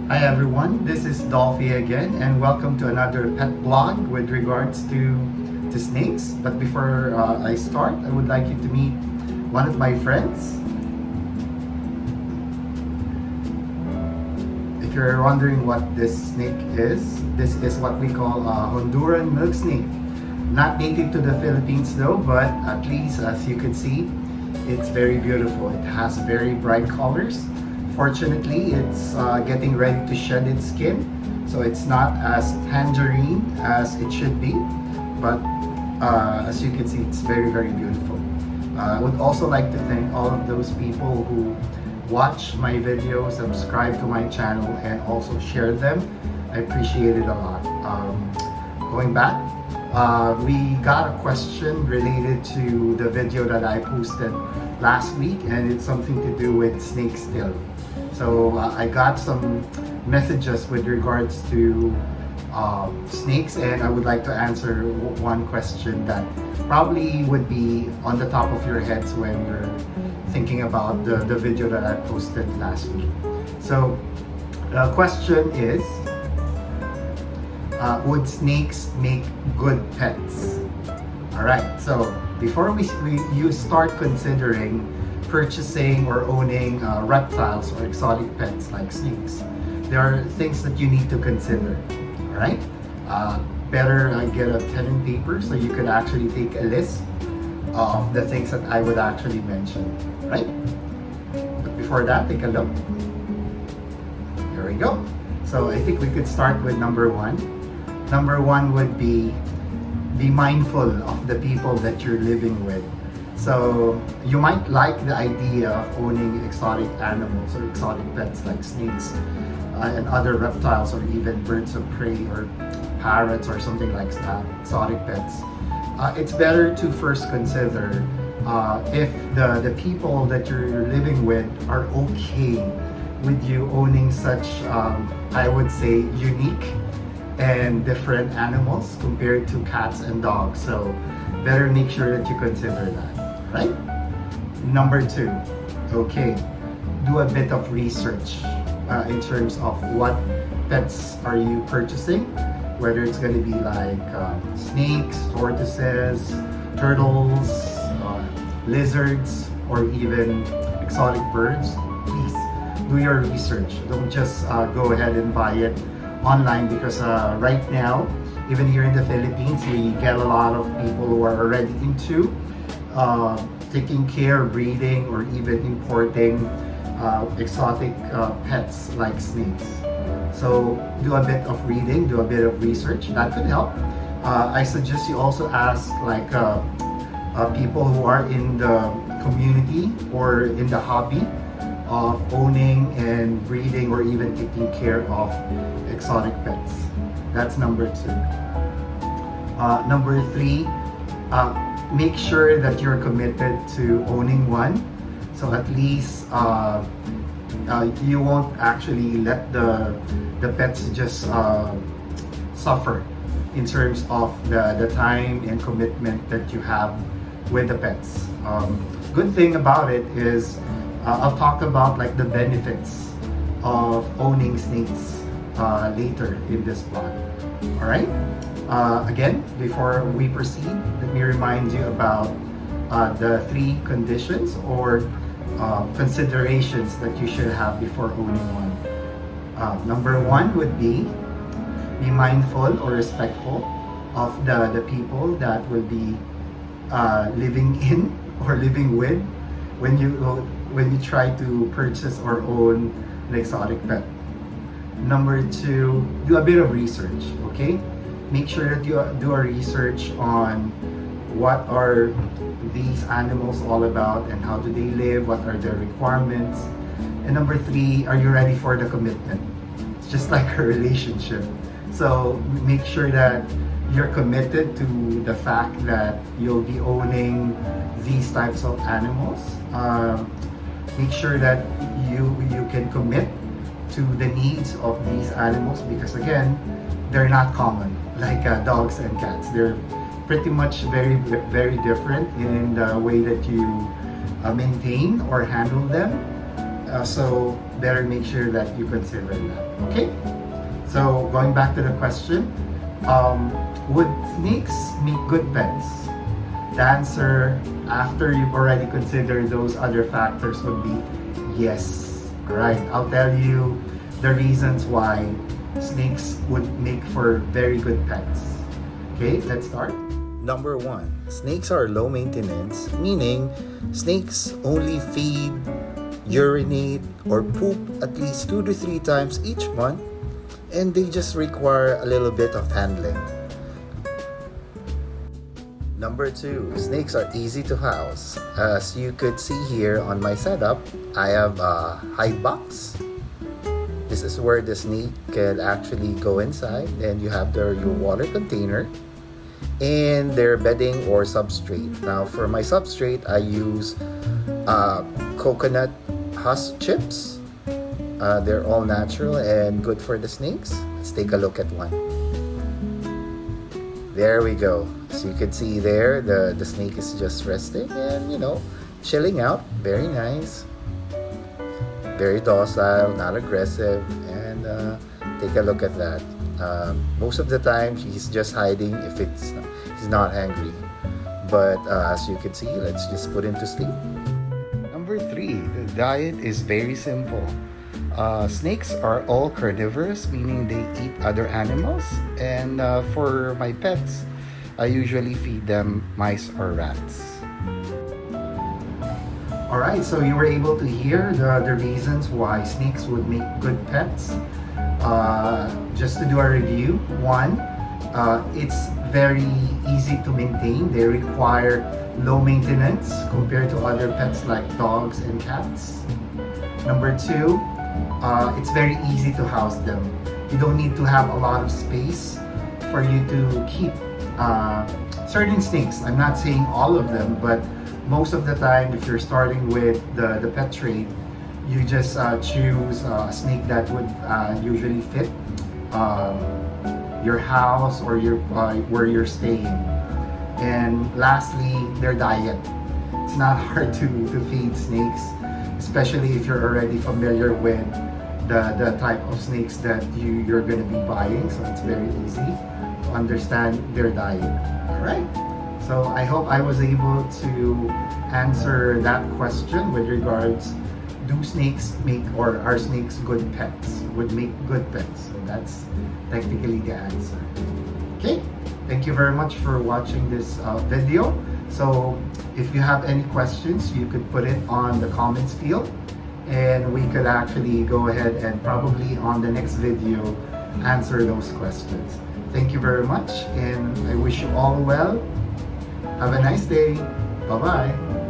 Hi everyone, this is Dolphy again and welcome to another pet blog with regards to snakes. But before I start, I would like you to meet one of my friends. If you're wondering what this snake is, this is what we call a Honduran milk snake. Not native to the Philippines though, but at least as you can see, it's very beautiful. It has very bright colors. Fortunately, it's getting ready to shed its skin, so it's not as tangerine as it should be, but as you can see, it's very beautiful. I would also like to thank all of those people who watch my videos, subscribe to my channel, and also share them. I appreciate it a lot. Going back, we got a question related to the video that I posted last week, and it's something to do with snakes still. So I got some messages with regards to snakes, and I would like to answer one question that probably would be on the top of your heads when you're thinking about the video that I posted last week. So the question is, would snakes make good pets? Alright, so before you start considering purchasing or owning reptiles or exotic pets like snakes, there are things that you need to consider. Alright? Better get a pen and paper so you could actually take a list of the things that I would actually mention. Right? But before that, take a look. Here we go. So I think we could start with number one. Number one would be mindful of the people that you're living with. So you might like the idea of owning exotic animals or exotic pets like snakes and other reptiles, or even birds of prey or parrots or something like that, exotic pets. It's better to first consider if the people that you're living with are okay with you owning such, I would say, unique and different animals compared to cats and dogs. So better make sure that you consider that, right? Number two, okay, do a bit of research in terms of what pets are you purchasing, whether it's going to be like snakes, tortoises, turtles, lizards, or even exotic birds. Please do your research. Don't just go ahead and buy it online, because right now, even here in the Philippines, we get a lot of people who are already into taking care, breeding, or even importing exotic pets like snakes. So do a bit of reading, do a bit of research. That could help. I suggest you also ask like people who are in the community or in the hobby of owning and breeding or even taking care of exotic pets. That's number two. Number three, make sure that you're committed to owning one. So at least you won't actually let the pets just suffer in terms of the time and commitment that you have with the pets. Good thing about it is I'll talk about like the benefits of owning snakes later in this blog. Alright? Again, before we proceed, let me remind you about the three conditions or considerations that you should have before owning one. Number one would be mindful or respectful of the people that will be living in or living with when you try to purchase or own an exotic pet. Number two, do a bit of research, okay? Make sure that you do a research on what are these animals all about and how do they live, what are their requirements. And number three, are you ready for the commitment? It's just like a relationship. So make sure that you're committed to the fact that you'll be owning these types of animals. Make sure that you can commit to the needs of these animals, because again, they're not common like dogs and cats. They're pretty much very different in the way that you maintain or handle them. So better make sure that you consider that. Okay? So going back to the question, would snakes make good pets? The answer, after you've already considered those other factors, would be yes. Alright, I'll tell you the reasons why snakes would make for very good pets. Okay, let's start. Number one, snakes are low maintenance, meaning snakes only feed, urinate, or poop at least 2 to 3 times each month, and they just require a little bit of handling. Number two, snakes are easy to house. As you could see here on my setup, I have a hide box. This is where the snake can actually go inside, and you have your water container and their bedding or substrate. Now for my substrate, I use coconut husk chips. They're all natural and good for the snakes. Let's take a look at one. There we go. So you can see there, the snake is just resting and, chilling out. Very nice. Very docile, not aggressive. And take a look at that. Most of the time, he's just hiding if he's not angry. But as you can see, let's just put him to sleep. Number three, the diet is very simple. Snakes are all carnivorous, meaning they eat other animals. And for my pets, I usually feed them mice or rats. Alright, so you were able to hear the reasons why snakes would make good pets. Just to do a review, one, it's very easy to maintain. They require low maintenance compared to other pets like dogs and cats. Number two, it's very easy to house them. You don't need to have a lot of space for you to keep certain snakes. I'm not saying all of them, but most of the time, if you're starting with the pet trade, you just choose a snake that would usually fit your house or where you're staying. And lastly, their diet. It's not hard to feed snakes, especially if you're already familiar with the type of snakes that you're going to be buying. So it's very easy to understand their diet. Alright, so I hope I was able to answer that question with regards, do snakes make, or are snakes good pets? Would make good pets. So that's technically the answer. Okay, thank you very much for watching this video. So if you have any questions, you could put it on the comments field, and we could actually go ahead and probably on the next video answer those questions. Thank you very much, and I wish you all well. Have a nice day. Bye-bye.